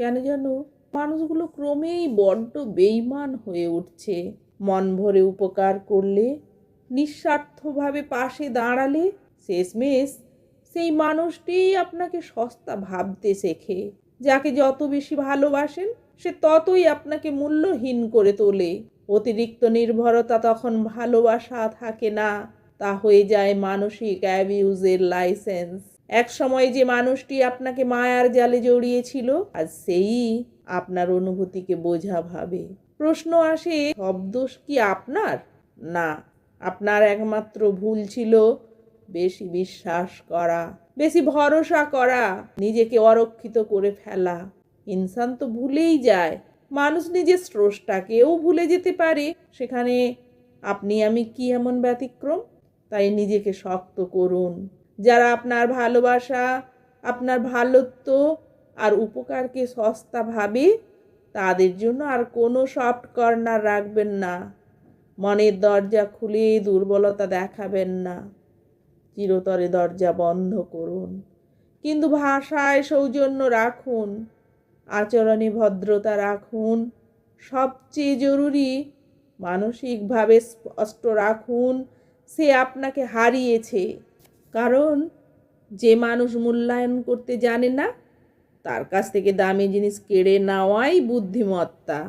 কেন যেন মানুষগুলো ক্রমেই বড্ড বেইমান হয়ে উঠছে। মন ভরে উপকার করলে, নিঃস্বার্থভাবে পাশে দাঁড়ালে শেষমেশ সেই মানুষটিই আপনাকে সস্তা ভাবতে শেখে। যাকে যত বেশি ভালোবাসেন সে ততই আপনাকে মূল্যহীন করে তোলে। অতিরিক্ত নির্ভরতা তখন ভালোবাসা থাকে না, তা হয়ে যায় মানসিক অ্যাবিউজের লাইসেন্স। এক সময় যে মানুষটি আপনাকে মায়ার জালে জড়িয়েছিল আজ সেই আপনার অনুভূতিকে বোঝা ভাবে। প্রশ্ন আসে, সব দোষ কি আপনার? না, আপনার একমাত্র ভুল ছিল বেশি বিশ্বাস করা, বেশি ভরসা করা, নিজেকে অরক্ষিত করে ফেলা। ইনসান তো ভুলেই যায়, মানুষ নিজের স্রষ্টাকেও ভুলে যেতে পারে। সেখানে আপনি আমি কি এমন ব্যতিক্রম? তাই নিজেকে শক্ত করুন। যারা আপনার ভালোবাসা, আপনার ভালোত্ব আর উপকারকে সস্তা ভাবে তাদের জন্য আর কোনো সফট কর্নার রাখবেন না। মনের দরজা খুলে দুর্বলতা দেখাবেন না, চিরতরে দরজা বন্ধ করুন। কিন্তু ভাষায় সৌজন্য রাখুন, আচরণে ভদ্রতা রাখুন, সবচেয়ে জরুরি মানসিকভাবে স্পষ্ট রাখুন সে আপনাকে হারিয়েছে। কারণ যে মানুষ মূল্যায়ন করতে জানে না তার কাছ থেকে দামি জিনিস কেড়ে নেওয়াই বুদ্ধিমত্তা।